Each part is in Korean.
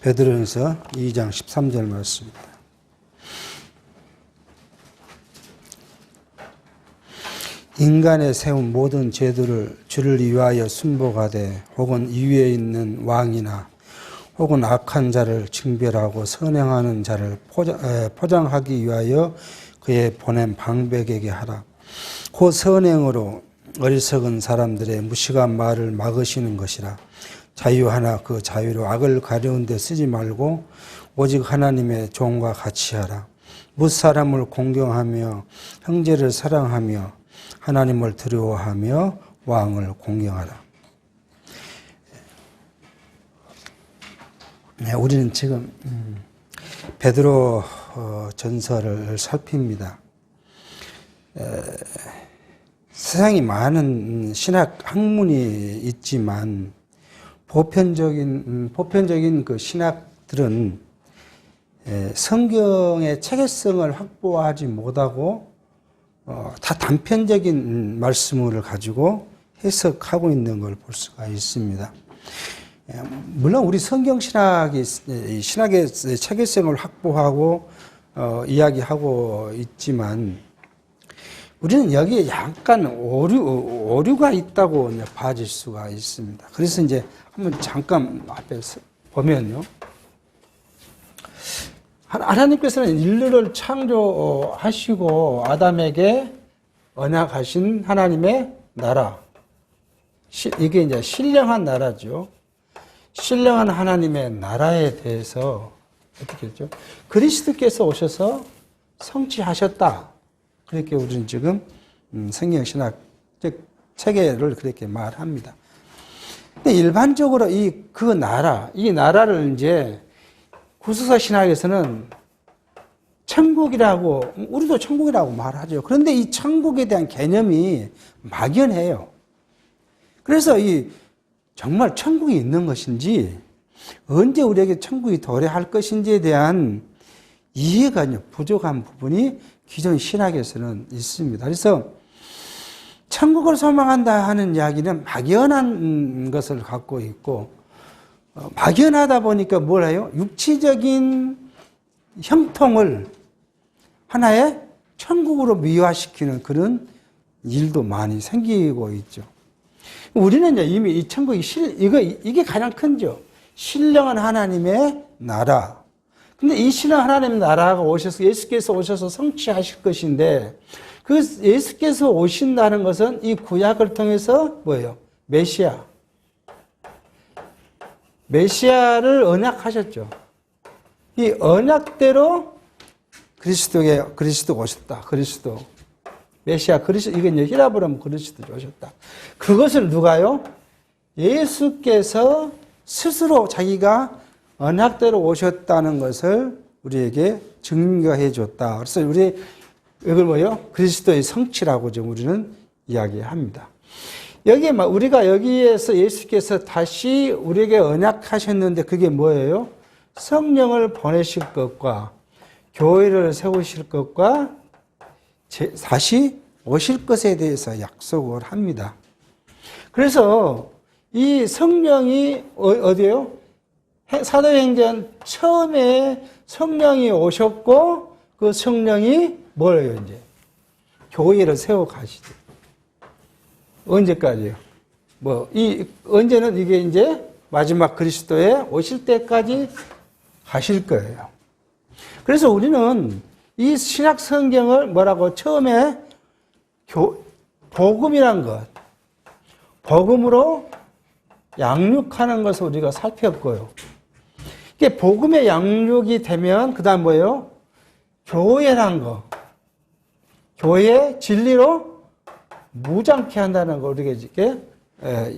베드로전서 2장 13절 말씀입니다. 인간의 세운 모든 제도를 주를 위하여 순복하되 혹은 이위에 있는 왕이나 혹은 악한 자를 징별하고 선행하는 자를 포장하기 위하여 그의 보낸 방백에게 하라. 그 선행으로 어리석은 사람들의 무식한 말을 막으시는 것이라. 자유하나 그 자유로 악을 가려운 데 쓰지 말고 오직 하나님의 종과 같이 하라. 무사람을 공경하며 형제를 사랑하며 하나님을 두려워하며 왕을 공경하라. 네, 우리는 지금 베드로 전서를 살핍니다. 세상에 많은 신학 학문이 있지만 보편적인 그 신학들은 성경의 체계성을 확보하지 못하고 다 단편적인 말씀을 가지고 해석하고 있는 걸 볼 수가 있습니다. 물론 우리 성경 신학의 체계성을 확보하고 이야기하고 있지만 우리는 여기에 약간 오류가 있다고 봐질 수가 있습니다. 그래서 이제 한번 잠깐 앞에 보면요. 하나님께서는 인류를 창조하시고 아담에게 언약하신 하나님의 나라. 이게 이제 신령한 나라죠. 신령한 하나님의 나라에 대해서 어떻게 했죠? 그리스도께서 오셔서 성취하셨다. 그렇게 우리는 지금 성경신학적 체계를 그렇게 말합니다. 근데 일반적으로 이 나라를 이제 구속사 신학에서는 천국이라고, 우리도 천국이라고 말하죠. 그런데 이 천국에 대한 개념이 막연해요. 그래서 정말 천국이 있는 것인지, 언제 우리에게 천국이 도래할 것인지에 대한 이해가 부족한 부분이 기존 신학에서는 있습니다. 그래서 천국을 소망한다 하는 이야기는 막연한 것을 갖고 있고, 막연하다 보니까 뭘 해요? 육체적인 형통을 하나의 천국으로 미화시키는 그런 일도 많이 생기고 있죠. 우리는 이미 이 천국이 이게 가장 큰죠. 신령한 하나님의 나라. 근데 이 신령한 하나님의 나라가 오셔서 예수께서 오셔서 성취하실 것인데 그 예수께서 오신다는 것은 이 구약을 통해서 뭐예요? 메시아를 언약하셨죠. 이 언약대로 그리스도가 오셨다. 메시아 그리스도, 이게 이제 히라브로 하면 그리스도 오셨다. 그것을 누가요? 예수께서 스스로 자기가 언약대로 오셨다는 것을 우리에게 증거해 줬다. 그래서 이걸 뭐예요? 그리스도의 성취라고 좀 우리는 이야기합니다. 우리가 여기에서 예수께서 다시 우리에게 언약하셨는데 그게 뭐예요? 성령을 보내실 것과 교회를 세우실 것과 다시 오실 것에 대해서 약속을 합니다. 그래서 이 성령이 어디예요? 사도행전 처음에 성령이 오셨고 그 성령이 뭐예요, 이제? 교회를 세워 가시죠. 언제까지요? 언제는 이게 이제 마지막 그리스도에 오실 때까지 하실 거예요. 그래서 우리는 이 신약 성경을 뭐라고 처음에 복음이란 것, 복음으로 양육하는 것을 우리가 살폈고요. 이게 복음의 양육이 되면 그 다음 뭐예요? 교회란 거, 교회 진리로 무장케 한다는 걸 우리가 이렇게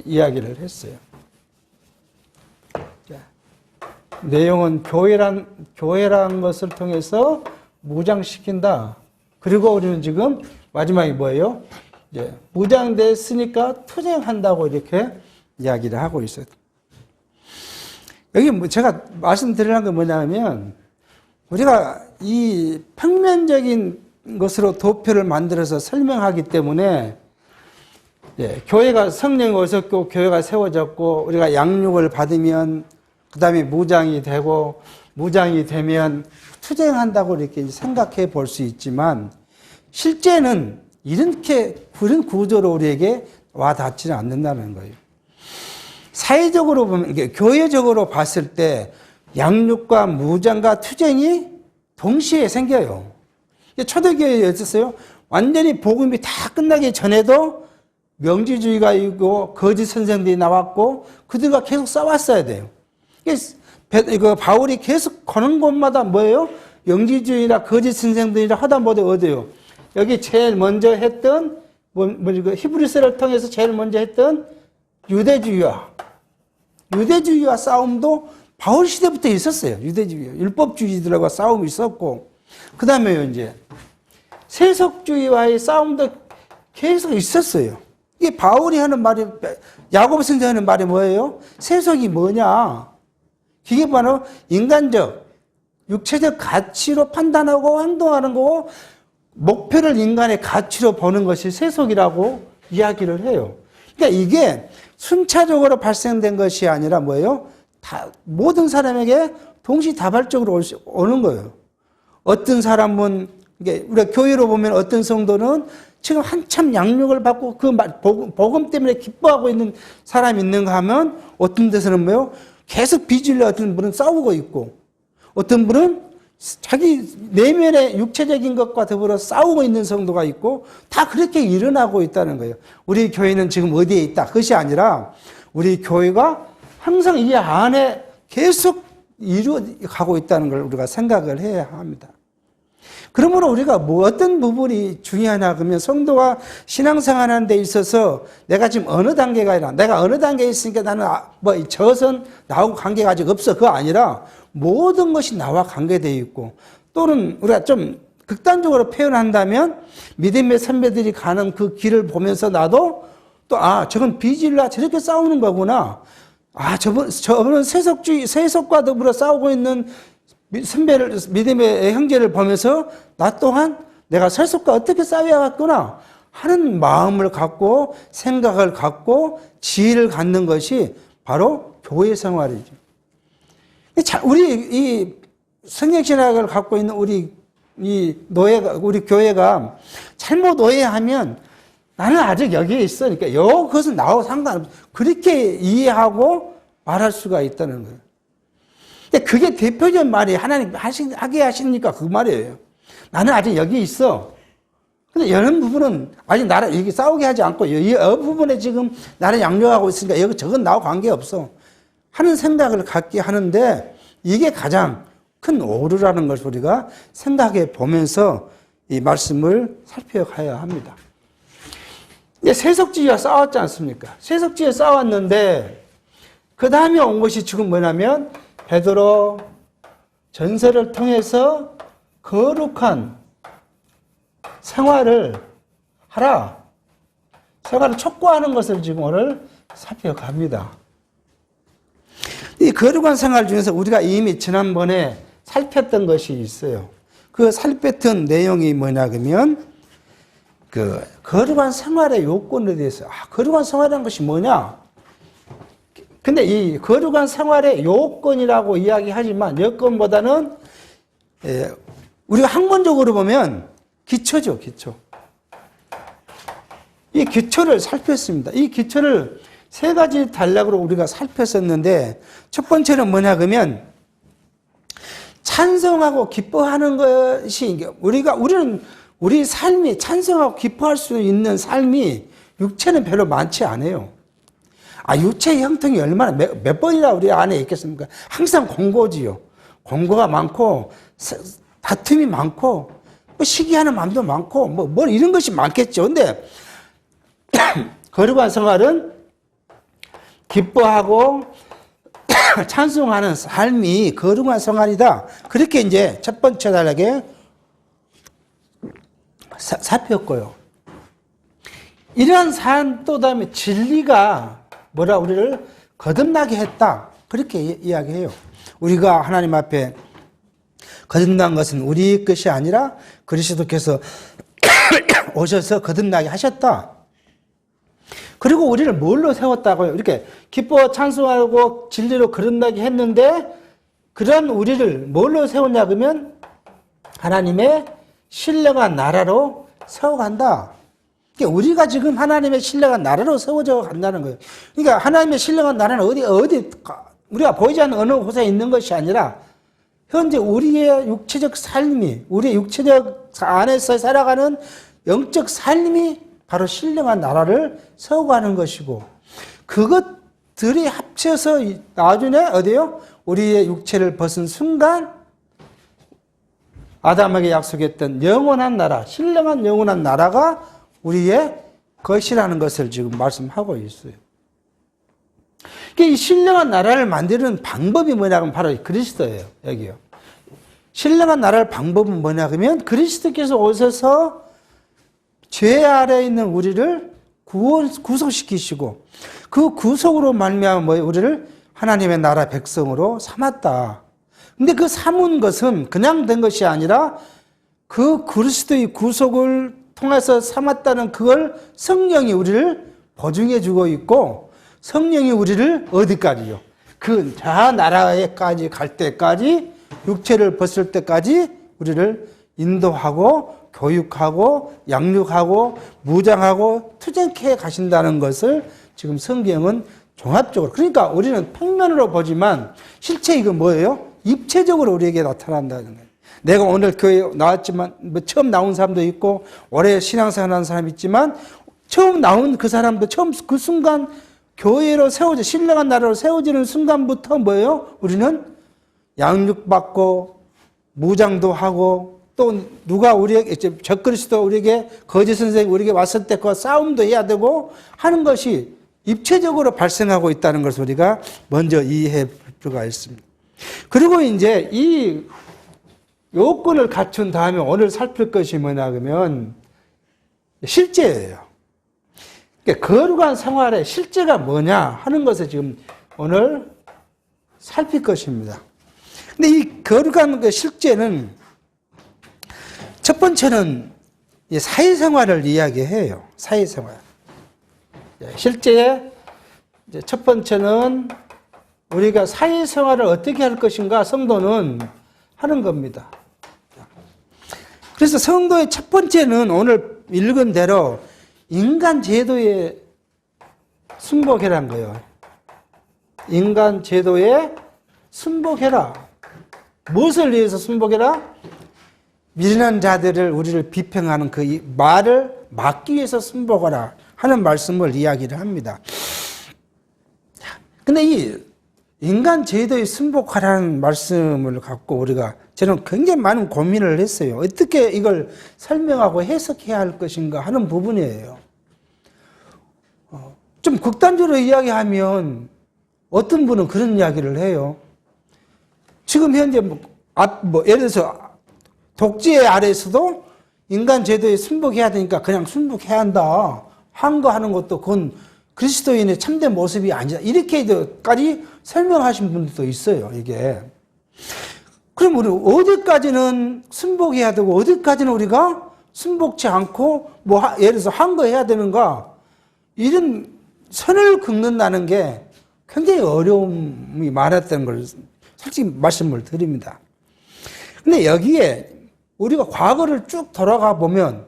이야기를 했어요. 내용은 교회란 것을 통해서 무장시킨다. 그리고 우리는 지금 마지막에 뭐예요? 이제 무장됐으니까 투쟁한다고 이렇게 이야기를 하고 있어요. 여기 제가 말씀드리는 건 뭐냐면 우리가 이 평면적인 것으로 도표를 만들어서 설명하기 때문에 교회가 성령이 오셨고 교회가 세워졌고 우리가 양육을 받으면 그 다음에 무장이 되고, 무장이 되면 투쟁한다고 이렇게 생각해 볼 수 있지만, 실제는 이렇게 그런 구조로 우리에게 와 닿지는 않는다는 거예요. 사회적으로 보면, 이게 교회적으로 봤을 때 양육과 무장과 투쟁이 동시에 생겨요. 초대교회에 있었어요. 완전히 복음이 다 끝나기 전에도 명지주의가 있고 거짓 선생들이 나왔고 그들과 계속 싸웠어야 돼요. 이거 바울이 계속 가는 곳마다 뭐예요? 영지주의나 거짓 선생들이라 하다 보다 어디요? 여기 제일 먼저 했던 히브리서를 통해서 제일 먼저 했던 유대주의와 싸움도 바울 시대부터 있었어요. 유대주의, 율법주의들과 싸움이 있었고, 그 다음에 이제 세속주의와의 싸움도 계속 있었어요. 이게 바울이 하는 말이, 야고보 선생이 하는 말이 뭐예요? 세속이 뭐냐? 이게 바로 인간적, 육체적 가치로 판단하고 행동하는 거고, 목표를 인간의 가치로 보는 것이 세속이라고 이야기를 해요. 그러니까 이게 순차적으로 발생된 것이 아니라 뭐예요? 모든 사람에게 동시다발적으로 오는 거예요. 어떤 사람은, 우리가 교회로 보면 어떤 성도는 지금 한참 양육을 받고 그 복음 때문에 기뻐하고 있는 사람이 있는가 하면 어떤 데서는 뭐예요? 계속 빚을 어떤 분은 싸우고 있고 어떤 분은 자기 내면의 육체적인 것과 더불어 싸우고 있는 성도가 있고 다 그렇게 일어나고 있다는 거예요. 우리 교회는 지금 어디에 있다? 그것이 아니라 우리 교회가 항상 이 안에 계속 이루어가고 있다는 걸 우리가 생각을 해야 합니다. 그러므로 우리가 어떤 부분이 중요하냐 그러면 성도가 신앙생활 하는 데 있어서 내가 지금 어느 단계가 아니라 내가 어느 단계에 있으니까 나는 저선 나하고 관계가 아직 없어. 그거 아니라 모든 것이 나와 관계되어 있고 또는 우리가 좀 극단적으로 표현한다면 믿음의 선배들이 가는 그 길을 보면서 나도 또 저건 비질라 저렇게 싸우는 거구나. 저분은 세속과 더불어 싸우고 있는 선배를, 믿음의 형제를 보면서 나 또한 내가 세속과 어떻게 싸워야겠구나 하는 마음을 갖고 생각을 갖고 지혜를 갖는 것이 바로 교회 생활이죠. 우리 이 성경신학을 갖고 있는 우리 교회가 잘못 오해하면 나는 아직 여기에 있어. 그러니까 그것은 나하고 상관없어. 그렇게 이해하고 말할 수가 있다는 거예요. 근데 그게 대표적인 말이 하나님 하게 하시니까 그 말이에요. 나는 아직 여기 있어. 근데 이런 부분은 아직 나를 여기 싸우게 하지 않고 이 부분에 지금 나를 양육하고 있으니까 여기 저건 나하고 관계없어. 하는 생각을 갖게 하는데 이게 가장 큰 오류라는 것을 우리가 생각해 보면서 이 말씀을 살펴가야 합니다. 근데 세속주의와 싸웠지 않습니까? 세속주의와 싸웠는데 그 다음에 온 것이 지금 뭐냐면 베드로 전서를 통해서 거룩한 생활을 하라. 생활을 촉구하는 것을 지금 오늘 살펴갑니다. 이 거룩한 생활 중에서 우리가 이미 지난번에 살폈던 것이 있어요. 그 살폈던 내용이 뭐냐 그러면 그 거룩한 생활의 요건에 대해서 거룩한 생활이라는 것이 뭐냐? 근데 이 거룩한 생활의 요건이라고 이야기하지만 여건보다는 우리가 학문적으로 보면 기초죠, 기초. 이 기초를 살폈습니다. 이 기초를 세 가지 단락으로 우리가 살폈었는데 첫 번째는 뭐냐 그러면 찬성하고 기뻐하는 것이 우리는 우리 삶이 찬성하고 기뻐할 수 있는 삶이 육체는 별로 많지 않아요. 육체의 형통이 얼마나 몇 번이나 우리 안에 있겠습니까? 항상 공고지요. 공고가 많고 다툼이 많고 시기하는 마음도 많고 뭐 이런 것이 많겠죠. 근데 거룩한 생활은 기뻐하고 찬송하는 삶이 거룩한 생활이다. 그렇게 이제 첫 번째 단락에 살폈고요. 이러한 삶 또 다음에 진리가 우리를 거듭나게 했다. 그렇게 이야기해요. 우리가 하나님 앞에 거듭난 것은 우리 것이 아니라 그리스도께서 오셔서 거듭나게 하셨다. 그리고 우리를 뭘로 세웠다고요? 이렇게 기뻐 찬송하고 진리로 거듭나게 했는데 그런 우리를 뭘로 세웠냐 그러면 하나님의 신령한 나라로 세워간다. 그러니까 우리가 지금 하나님의 신령한 나라로 세워져 간다는 거예요. 그러니까 하나님의 신령한 나라는 어디 우리가 보이지 않는 어느 곳에 있는 것이 아니라 현재 우리의 육체적 삶이, 우리의 육체적 안에서 살아가는 영적 삶이 바로 신령한 나라를 세워가는 것이고, 그것들이 합쳐서 나중에 어디요? 우리의 육체를 벗은 순간 아담에게 약속했던 영원한 나라, 신령한 영원한 나라가 우리의 것이라는 것을 지금 말씀하고 있어요. 이 신령한 나라를 만드는 방법이 뭐냐면 바로 그리스도예요. 여기요. 신령한 나라의 방법은 뭐냐 그러면 그리스도께서 오셔서 죄 아래에 있는 우리를 구속시키시고 그 구속으로 말미암아 뭐예요? 우리를 하나님의 나라 백성으로 삼았다. 근데 그 삼은 것은 그냥 된 것이 아니라 그 그리스도의 구속을 통해서 삼았다는 그걸 성령이 우리를 보증해 주고 있고 성령이 우리를 어디까지요? 그 저 나라에까지 갈 때까지 육체를 벗을 때까지 우리를 인도하고 교육하고 양육하고 무장하고 투쟁케 가신다는 것을 지금 성경은 종합적으로, 그러니까 우리는 평면으로 보지만 실제 이거 뭐예요? 입체적으로 우리에게 나타난다는 거예요. 내가 오늘 교회에 나왔지만 처음 나온 사람도 있고 오래 신앙생활하는 사람이 있지만 처음 나온 그 사람도 처음 그 순간 교회로 세워져 신령한 나라로 세워지는 순간부터 뭐예요? 우리는 양육받고 무장도 하고 또 누가 우리에게 적그리스도 우리에게 거짓 선생이 우리에게 왔을 때 그 싸움도 해야 되고 하는 것이 입체적으로 발생하고 있다는 것을 우리가 먼저 이해해 볼 필요가 있습니다. 그리고 이제 이 요건을 갖춘 다음에 오늘 살필 것이 뭐냐 그러면 실제예요. 그러니까 거룩한 생활의 실제가 뭐냐 하는 것을 지금 오늘 살필 것입니다. 근데 이 거룩한 그 실제는 첫 번째는 사회생활을 이야기해요. 사회생활. 실제의 첫 번째는 우리가 사회생활을 어떻게 할 것인가 성도는 하는 겁니다. 그래서 성도의 첫 번째는 오늘 읽은 대로 인간 제도에 순복해라는 거예요. 인간 제도에 순복해라. 무엇을 위해서 순복해라? 미련한 자들을 우리를 비평하는 그 말을 막기 위해서 순복하라 하는 말씀을 이야기를 합니다. 근데 이 인간 제도에 순복하라는 말씀을 갖고 우리가 저는 굉장히 많은 고민을 했어요. 어떻게 이걸 설명하고 해석해야 할 것인가 하는 부분이에요. 좀 극단적으로 이야기하면 어떤 분은 그런 이야기를 해요. 지금 현재 예를 들어서 독재 아래에서도 인간 제도에 순복해야 되니까 그냥 순복해야 한다. 한 거 하는 것도 그건 그리스도인의 참된 모습이 아니라 이렇게까지 설명하신 분들도 있어요. 이게. 그럼 우리 어디까지는 순복해야 되고 어디까지는 우리가 순복치 않고 예를 들어서 한 거 해야 되는가? 이런 선을 긋는다는 게 굉장히 어려움이 많았다는 걸 솔직히 말씀을 드립니다. 근데 여기에 우리가 과거를 쭉 돌아가 보면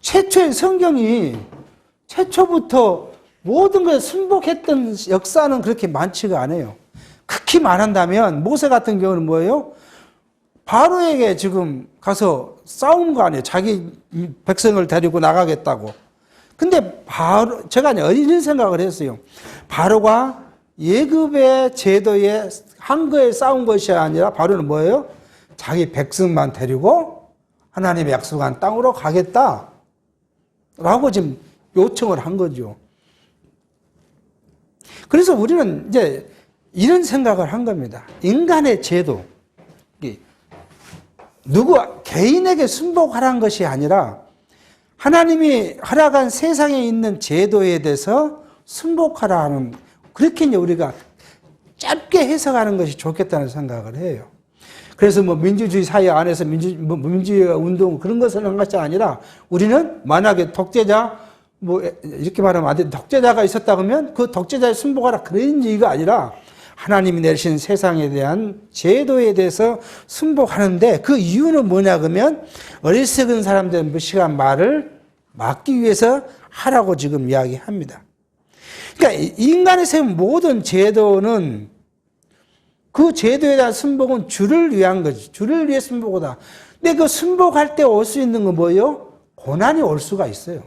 최초의 성경이 최초부터 모든 것에 순복했던 역사는 그렇게 많지가 않아요. 극히 말한다면 모세 같은 경우는 뭐예요? 바로에게 지금 가서 싸운 거 아니에요. 자기 백성을 데리고 나가겠다고. 근데 제가 이런 생각을 했어요. 바로가 예굽의 제도에 한 거에 싸운 것이 아니라 바로는 뭐예요? 자기 백성만 데리고 하나님의 약속한 땅으로 가겠다. 라고 지금 요청을 한 거죠. 그래서 우리는 이제 이런 생각을 한 겁니다. 인간의 제도. 개인에게 순복하라는 것이 아니라 하나님이 허락한 세상에 있는 제도에 대해서 순복하라 하는, 그렇게 이제 우리가 짧게 해석하는 것이 좋겠다는 생각을 해요. 그래서 민주주의 사회 안에서 민주주의 운동 그런 것을 한 것이 아니라 우리는 만약에 독재자 뭐 이렇게 말하면 안 돼. 독재자가 있었다 그러면 그 독재자의 순복하라 그런 얘기가 아니라 하나님이 내리신 세상에 대한 제도에 대해서 순복하는데 그 이유는 뭐냐 그러면 어리석은 사람들의 무식한 말을 막기 위해서 하라고 지금 이야기합니다. 그러니까 인간이 세운 모든 제도는 그 제도에 대한 순복은 주를 위한 거지. 주를 위해 순복하다. 근데 그 순복할 때 올 수 있는 건 뭐예요? 고난이 올 수가 있어요.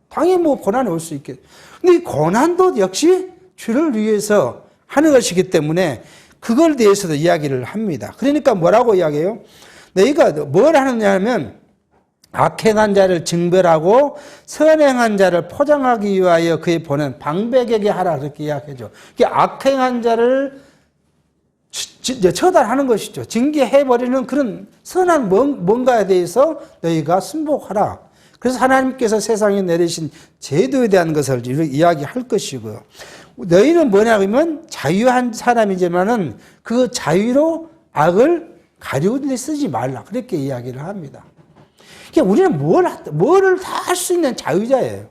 당연히 뭐 고난이 올 수 있겠죠. 근데 이 고난도 역시 주를 위해서 하는 것이기 때문에 그걸 대해서도 이야기를 합니다. 그러니까 뭐라고 이야기해요? 너희가 뭘 하느냐 하면 악행한 자를 징벌하고 선행한 자를 포장하기 위하여 그의 보낸 방백에게 하라 그렇게 이야기하죠. 이게 악행한 자를 처단하는 것이죠. 징계해버리는 그런 선한 뭔가에 대해서 너희가 순복하라. 그래서 하나님께서 세상에 내리신 제도에 대한 것을 이야기할 것이고요. 너희는 뭐냐 그러면 자유한 사람이지만은 그 자유로 악을 가리우는 데 쓰지 말라. 그렇게 이야기를 합니다. 그러니까 우리는 뭐를 다 할 수 있는 자유자예요.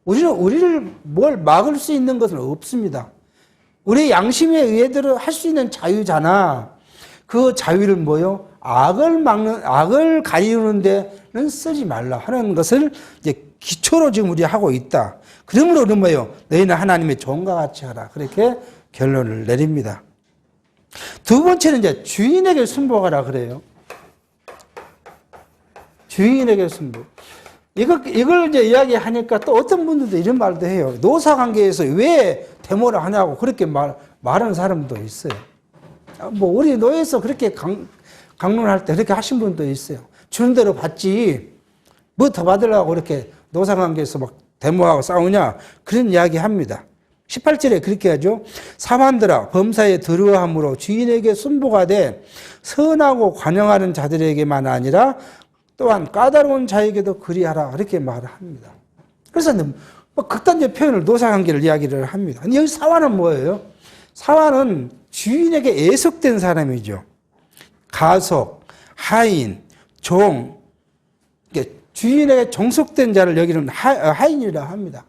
우리를 뭘 막을 수 있는 것은 없습니다. 우리 양심에 의해대로 할 수 있는 자유잖아. 그 자유를 뭐요? 악을 가리우는 데는 쓰지 말라 하는 것을 이제 기초로 지금 우리 하고 있다. 그러므로 우리는 뭐요? 너희는 하나님의 종과 같이 하라. 그렇게 결론을 내립니다. 두 번째는 이제 주인에게 순복하라 그래요. 주인에게 순복. 이걸 이제 이야기하니까 또 어떤 분들도 이런 말도 해요. 노사 관계에서 왜 데모를 하냐고 그렇게 말하는 사람도 있어요. 뭐 우리 노예에서 그렇게 강론할 때 그렇게 하신 분도 있어요. 주는 대로 받지 뭐 더 받으려고 그렇게 노사 관계에서 막 데모하고 싸우냐 그런 이야기 합니다. 18절에 그렇게 하죠. 사환들아 범사에 들어함으로 주인에게 순복하되 선하고 관용하는 자들에게만 아니라 또한 까다로운 자에게도 그리하라 그렇게 말을 합니다. 그래서 뭐 극단적 표현을 노사관계를 이야기를 합니다. 근데 여기 사환은 뭐예요? 사환은 주인에게 애속된 사람이죠. 가속, 하인, 종, 주인에게 종속된 자를 여기는 하인이라 합니다.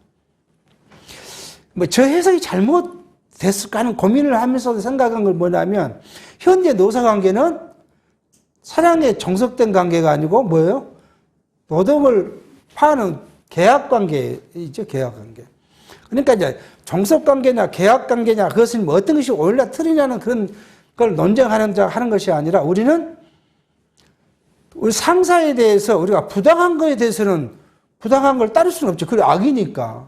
뭐 저 해석이 잘못됐을까 하는 고민을 하면서도 생각한 걸 뭐냐면 현재 노사관계는 사랑에 종속된 관계가 아니고 뭐예요? 노동을 파는 계약관계이죠. 계약관계. 그러니까 이제 종속관계냐 계약관계냐 그것은 뭐 어떤 것이 옳냐 틀리냐는 그런 걸 논쟁하는 것이 아니라 우리는 우리 상사에 대해서 우리가 부당한 거에 대해서는 부당한 걸 따를 수는 없죠. 그게 악이니까.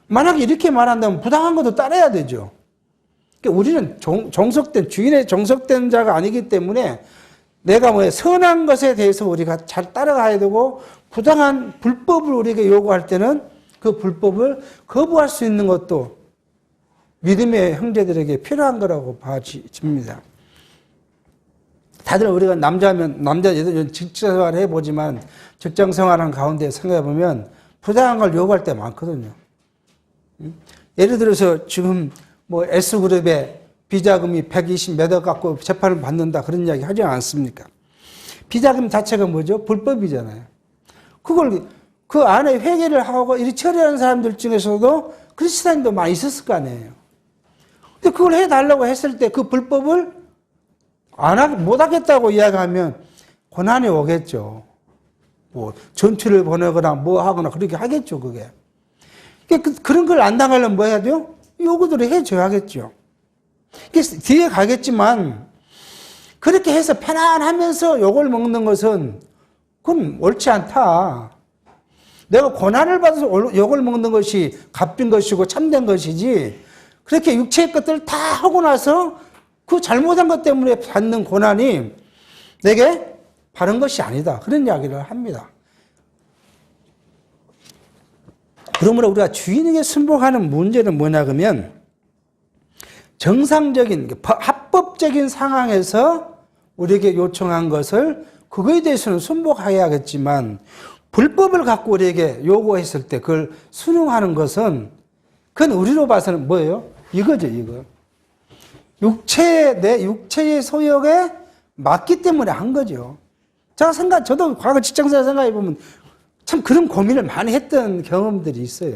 만약에 이렇게 말한다면 부당한 것도 따라야 되죠. 그러니까 우리는 종속된 주인의 종속된 자가 아니기 때문에 내가 선한 것에 대해서 우리가 잘 따라가야 되고 부당한 불법을 우리에게 요구할 때는 그 불법을 거부할 수 있는 것도 믿음의 형제들에게 필요한 거라고 봐집니다. 다들 우리가 남자들 직장 생활을 해보지만 직장 생활하는 가운데 생각해보면 부당한 걸 요구할 때 많거든요. 예를 들어서 지금 뭐 S그룹에 비자금이 120몇억 갖고 재판을 받는다 그런 이야기 하지 않습니까? 비자금 자체가 뭐죠? 불법이잖아요. 그걸 그 안에 회계를 하고 이리 처리하는 사람들 중에서도 그리스도인도 많이 있었을 거 아니에요. 근데 그걸 해달라고 했을 때 그 불법을 못하겠다고 이야기하면 고난이 오겠죠. 뭐 전투를 보내거나 뭐 하거나 그렇게 하겠죠, 그게. 그런 걸 안 당하려면 뭐 해야 돼요? 요구들을 해줘야겠죠. 뒤에 가겠지만 그렇게 해서 편안하면서 욕을 먹는 것은 그건 옳지 않다. 내가 고난을 받아서 욕을 먹는 것이 값진 것이고 참된 것이지 그렇게 육체의 것들을 다 하고 나서 그 잘못한 것 때문에 받는 고난이 내게 바른 것이 아니다. 그런 이야기를 합니다. 그러므로 우리가 주인에게 순복하는 문제는 뭐냐 그러면 정상적인 합법적인 상황에서 우리에게 요청한 것을 그거에 대해서는 순복해야겠지만 불법을 갖고 우리에게 요구했을 때 그걸 순응하는 것은 그건 우리로 봐서는 뭐예요? 이거죠, 이거. 내 육체의 소욕에 맞기 때문에 한 거죠. 저도 과거 직장생활 생각해보면 참 그런 고민을 많이 했던 경험들이 있어요.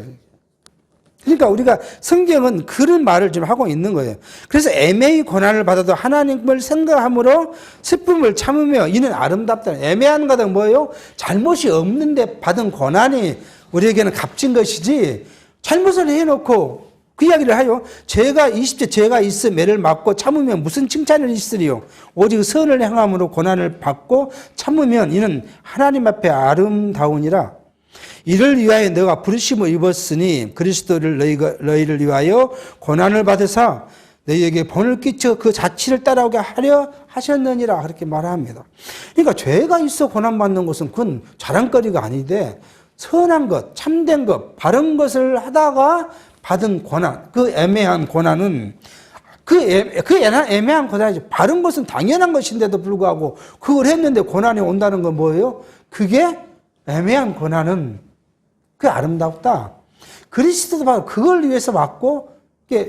그러니까 우리가 성경은 그런 말을 좀 하고 있는 거예요. 그래서 애매히 고난을 받아도 하나님을 생각함으로 슬픔을 참으며 이는 아름답다. 애매한 것은 뭐예요? 잘못이 없는데 받은 고난이 우리에게는 값진 것이지, 잘못을 해놓고 그 이야기를 하요. 죄가 20째 죄가 있어 매를 맞고 참으면 무슨 칭찬을 있으리요. 오직 선을 행함으로 고난을 받고 참으면 이는 하나님 앞에 아름다우니라. 이를 위하여 너가 부르심을 입었으니 그리스도를 너희를 위하여 고난을 받으사 너희에게 본을 끼쳐 그 자취를 따라오게 하려 하셨느니라. 그렇게 말합니다. 그러니까 죄가 있어 고난받는 것은 그건 자랑거리가 아닌데, 선한 것, 참된 것, 바른 것을 하다가 받은 고난, 그 애매한 고난은 애매한 고난이죠. 바른 것은 당연한 것인데도 불구하고 그걸 했는데 고난이 온다는 건 뭐예요? 그게 애매한 고난은 그게 아름답다. 그리스도도 바로 그걸 위해서 받고,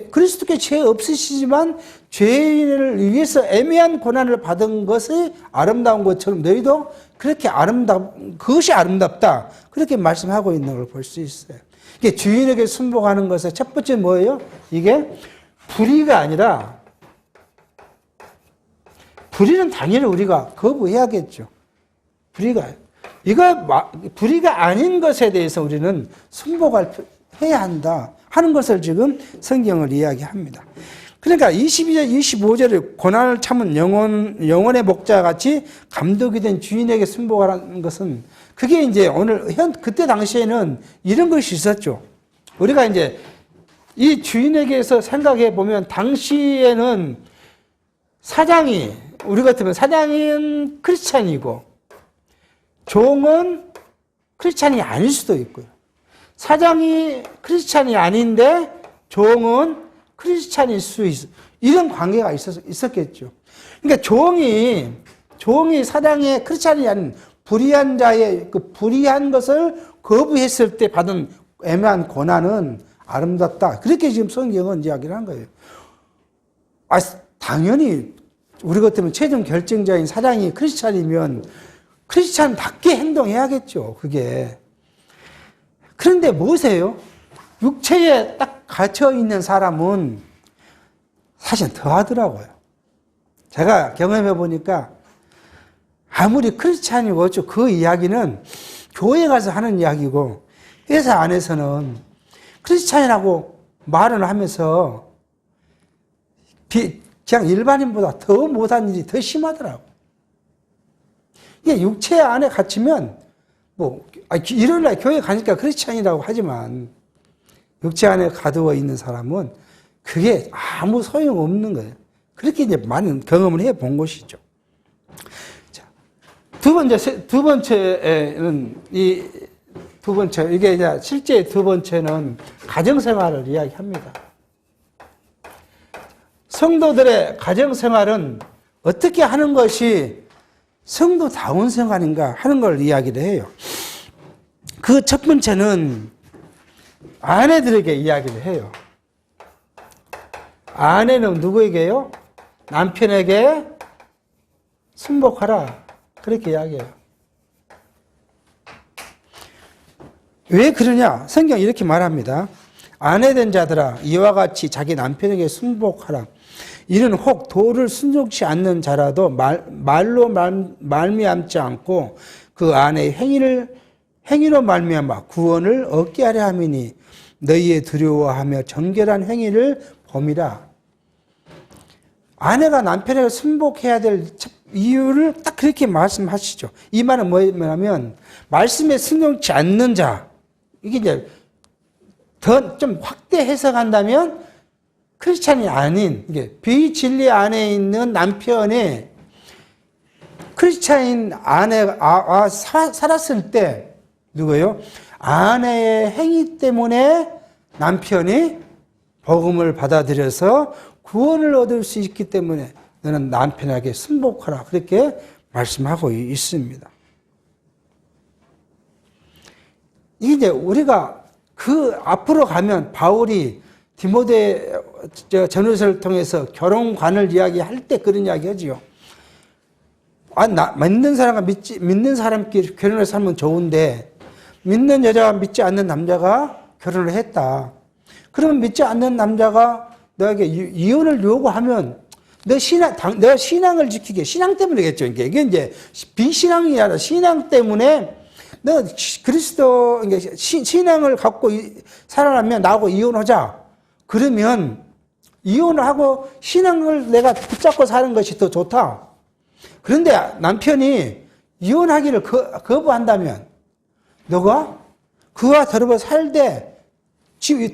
그리스도께 죄 없으시지만 죄인을 위해서 애매한 고난을 받은 것이 아름다운 것처럼 너희도 그렇게 그것이 아름답다. 그렇게 말씀하고 있는 걸 볼 수 있어요. 이게 주인에게 순복하는 것의 첫 번째 뭐예요? 이게 불의가 아니라, 불의는 당연히 우리가 거부해야겠죠. 불의가 아닌 것에 대해서 우리는 해야 한다 하는 것을 지금 성경을 이야기합니다. 그러니까 22절, 25절에 고난을 참은 영혼의 목자와 같이 감독이 된 주인에게 순복하라는 것은, 그게 이제 그때 당시에는 이런 것이 있었죠. 우리가 이제 이 주인에게서 생각해 보면, 당시에는 우리 같으면 사장은 크리스찬이고, 종은 크리스찬이 아닐 수도 있고요. 사장이 크리스찬이 아닌데 종은 크리스찬일 수 있어. 이런 관계가 있었겠죠. 그러니까 종이 사장의 크리스찬이 아닌 불의한 자의 그 불의한 것을 거부했을 때 받은 애매한 고난은 아름답다. 그렇게 지금 성경은 이야기를 한 거예요. 당연히 우리 같으면 최종 결정자인 사장이 크리스찬이면 크리스찬답게 행동해야겠죠, 그게. 그런데 뭐세요? 육체에 딱 갇혀있는 사람은 사실 더 하더라고요. 제가 경험해 보니까 아무리 크리스찬이고 그 이야기는 교회 가서 하는 이야기고, 회사 안에서는 크리스찬이라고 말을 하면서 그냥 일반인보다 더 못한 일이 더 심하더라고요. 이게 육체 안에 갇히면, 일요일날 교회 가니까 크리스찬이라고 하지만, 육체 안에 가두어 있는 사람은 그게 아무 소용없는 거예요. 그렇게 이제 많은 경험을 해 본 것이죠. 자, 두 번째는, 이게 이제 실제 두 번째는 가정생활을 이야기합니다. 성도들의 가정생활은 어떻게 하는 것이 성도다운 생활인가 하는 걸 이야기를 해요. 그 첫 번째는 아내들에게 이야기를 해요. 아내는 누구에게요? 남편에게 순복하라. 그렇게 이야기해요. 왜 그러냐? 성경 이렇게 말합니다. 아내된 자들아, 이와 같이 자기 남편에게 순복하라. 이는 혹 도를 순종치 않는 자라도 말로 말미암지 않고 그 아내의 행위로 말미암아 구원을 얻게 하려 함이니 너희의 두려워하며 정결한 행위를 범이라. 아내가 남편에게 순복해야 될 이유를 딱 그렇게 말씀하시죠. 이 말은 뭐냐면, 말씀에 순종치 않는 자, 이게 이제 더 좀 확대 해석한다면, 크리스찬이 아닌, 이게 비진리 안에 있는 남편이 크리스찬인 아내가 살았을 때, 누구예요? 아내의 행위 때문에 남편이 복음을 받아들여서 구원을 얻을 수 있기 때문에 너는 남편에게 순복하라. 그렇게 말씀하고 있습니다. 이제 우리가 그 앞으로 가면 바울이 디모데 전후서를 통해서 결혼관을 이야기할 때 그런 이야기 하지요. 믿는 사람과 믿는 사람끼리 결혼해서 살면 좋은데 믿는 여자와 믿지 않는 남자가 결혼을 했다. 그러면 믿지 않는 남자가 너에게 이혼을 요구하면 내가 신앙을 지키게, 신앙 때문이겠죠. 이게 이제 비신앙이 아니라 신앙 때문에 너 그리스도, 신앙을 갖고 살아나면 나하고 이혼하자. 그러면 이혼을 하고 신앙을 내가 붙잡고 사는 것이 더 좋다. 그런데 남편이 이혼하기를 거부한다면 너가 그와 더불어 살되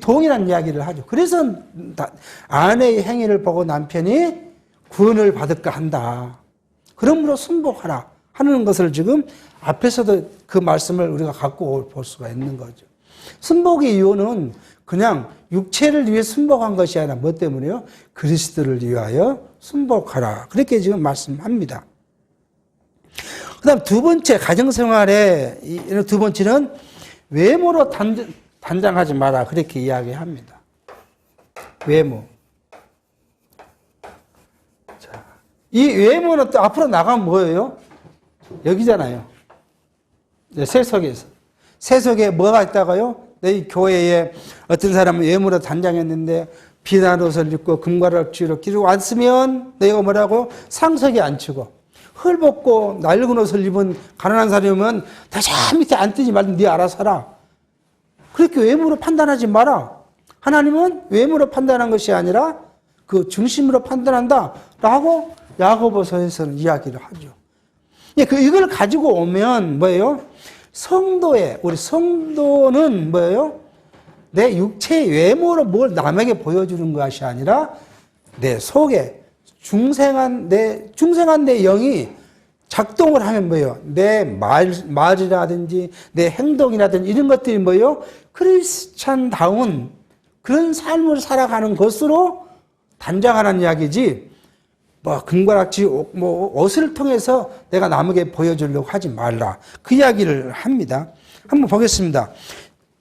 동일한 이야기를 하죠. 그래서 아내의 행위를 보고 남편이 구원을 받을까 한다. 그러므로 순복하라 하는 것을 지금 앞에서도 그 말씀을 우리가 갖고 볼 수가 있는 거죠. 순복의 이유는 그냥 육체를 위해 순복한 것이 아니라 뭐 때문에요? 그리스도를 위하여 순복하라. 그렇게 지금 말씀합니다. 그 다음 두 번째, 가정생활의 두 번째는 외모로 단장하지 마라. 그렇게 이야기합니다. 외모. 자, 이 외모는 또 앞으로 나가면 뭐예요? 여기잖아요. 세속에서. 세속에 뭐가 있다가요? 내 교회에 어떤 사람은 외모로 단장했는데 비단 옷을 입고 금가락지로 끼고 왔으면 너희가 뭐라고? 상석에 앉히고 헐벗고 낡은 옷을 입은 가난한 사람이면 다 저 밑에 앉든지 말든 네 알아서 하라. 그렇게 외모로 판단하지 마라. 하나님은 외모로 판단한 것이 아니라 그 중심으로 판단한다 라고 야고보서에서는 이야기를 하죠. 이걸 가지고 오면 뭐예요? 우리 성도는 뭐예요? 내 육체의 외모로 뭘 남에게 보여주는 것이 아니라 내 속에 중생한 내 영이 작동을 하면 뭐예요? 내 말이라든지 내 행동이라든지 이런 것들이 뭐예요? 크리스찬다운 그런 삶을 살아가는 것으로 단장하는 이야기지, 금가락지 옷을 통해서 내가 남에게 보여주려고 하지 말라. 그 이야기를 합니다. 한번 보겠습니다.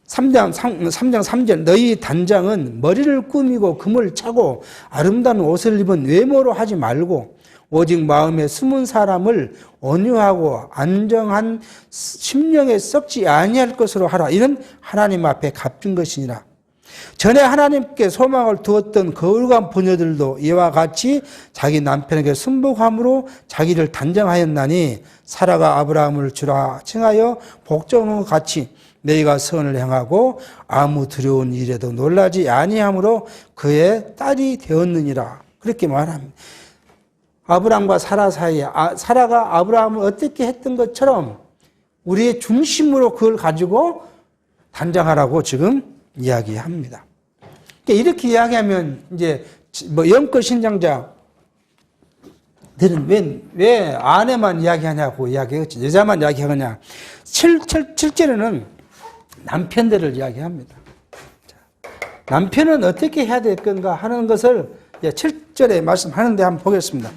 3장 3절. 너희 단장은 머리를 꾸미고 금을 차고 아름다운 옷을 입은 외모로 하지 말고 오직 마음에 숨은 사람을 온유하고 안정한 심령에 썩지 아니할 것으로 하라. 이는 하나님 앞에 값진 것이니라. 전에 하나님께 소망을 두었던 거울간 부녀들도 이와 같이 자기 남편에게 순복함으로 자기를 단정하였나니 사라가 아브라함을 주라 칭하여 복종한 것 같이 너희가 선을 행하고 아무 두려운 일에도 놀라지 아니함으로 그의 딸이 되었느니라. 그렇게 말합니다. 아브라함과 사라 사이에 사라가 아브라함을 어떻게 했던 것처럼 우리의 중심으로 그걸 가지고 단장하라고 지금 이야기합니다. 이렇게 이야기하면 이제 영적 신장자들은 왜 아내만 이야기하냐고 이야기했지, 여자만 이야기하느냐. 실제로는 남편들을 이야기합니다. 남편은 어떻게 해야 될 건가 하는 것을 7절에 말씀하는데 한번 보겠습니다.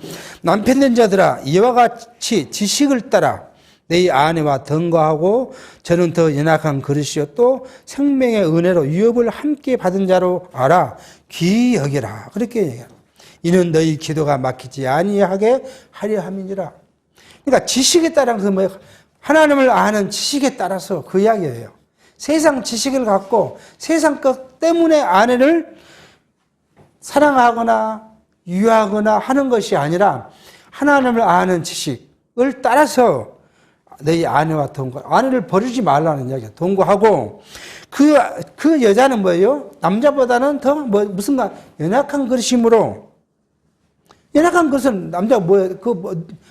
남편된 자들아 이와 같이 지식을 따라 내 아내와 동거하고 저는 더 연약한 그릇이요 또 생명의 은혜로 유업을 함께 받은 자로 알아 귀히 여기라. 그렇게 얘기합니다. 이는 너희 기도가 막히지 아니하게 하려 함이니라. 그러니까 지식에 따라 그 뭐예요? 하나님을 아는 지식에 따라서 그 이야기예요. 세상 지식을 갖고 세상 것 때문에 아내를 사랑하거나 유하거나 하는 것이 아니라 하나님을 아는 지식을 따라서 너희 아내와 동거, 아내를 버리지 말라는 이야기야. 동거하고 그 여자는 뭐예요? 남자보다는 더 무슨 연약한 그릇이므로, 연약한 것은 남자가 뭐예요?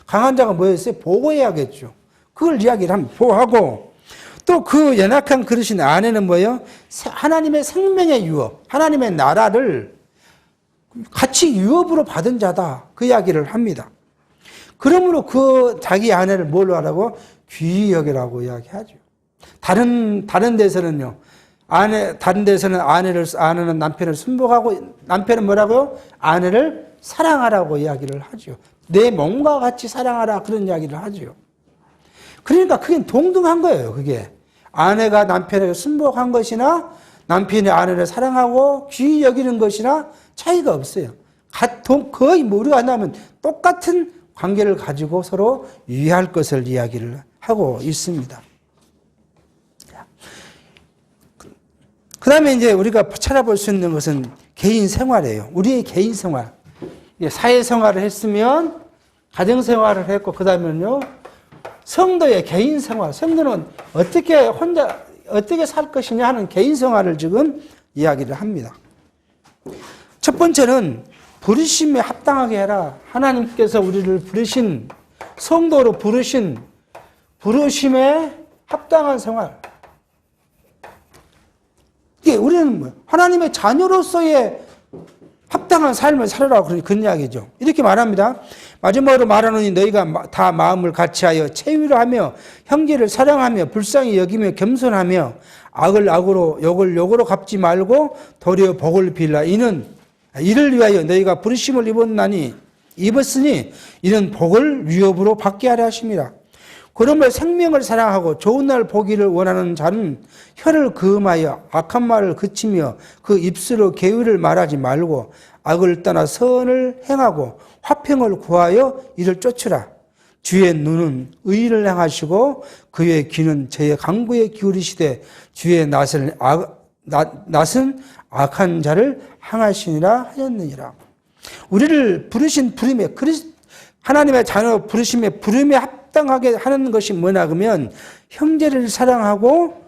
강한 자가 뭐였어요? 보호해야겠죠. 그걸 이야기를 하면 보호하고, 또 그 연약한 그릇인 아내는 뭐예요? 하나님의 생명의 유업, 하나님의 나라를 같이 유업으로 받은 자다. 그 이야기를 합니다. 그러므로 자기 아내를 뭘로 하라고? 귀히 여기라고 이야기하죠. 다른 데서는요, 다른 데서는 아내는 남편을 순복하고, 남편은 뭐라고요? 아내를 사랑하라고 이야기를 하죠. 내 몸과 같이 사랑하라. 그런 이야기를 하죠. 그러니까 그게 동등한 거예요, 그게. 아내가 남편에게 순복한 것이나, 남편이 아내를 사랑하고 귀히 여기는 것이나 차이가 없어요. 거의 우리가 한다면 똑같은 관계를 가지고 서로 유의할 것을 이야기를 하고 있습니다. 그 다음에 이제 우리가 찾아볼 수 있는 것은 개인 생활이에요. 우리의 개인 생활. 사회 생활을 했으면 가정 생활을 했고, 그 다음에는요, 성도의 개인 생활. 성도는 어떻게 살 것이냐 하는 개인 생활을 지금 이야기를 합니다. 첫 번째는 부르심에 합당하게 해라. 하나님께서 우리를 부르신, 성도로 부르신 부르심에 합당한 생활. 이게 우리는 뭐 하나님의 자녀로서의 합당한 삶을 살아라 그런 이야기죠. 이렇게 말합니다. 마지막으로 말하노니 너희가 다 마음을 같이하여 체위로 하며 형제를 사랑하며 불쌍히 여기며 겸손하며 악을 악으로 욕을 욕으로 갚지 말고 도리어 복을 빌라. 이를 위하여 너희가 부르심을 입었으니 이는 복을 위협으로 받게 하려 하심이라. 그러므로 생명을 사랑하고 좋은 날 보기를 원하는 자는 혀를 금하여 악한 말을 그치며 그 입술로 계율을 말하지 말고 악을 떠나 선을 행하고 화평을 구하여 이를 쫓으라. 주의 눈은 의를 향하시고 그의 귀는 저의 강구에 기울이시되 주의 낯은 악한 자를 향하시니라 하였느니라. 우리를 부르신 부름에, 하나님의 자녀 부르심에 부름에 합당하게 하는 것이 뭐냐 그러면 형제를 사랑하고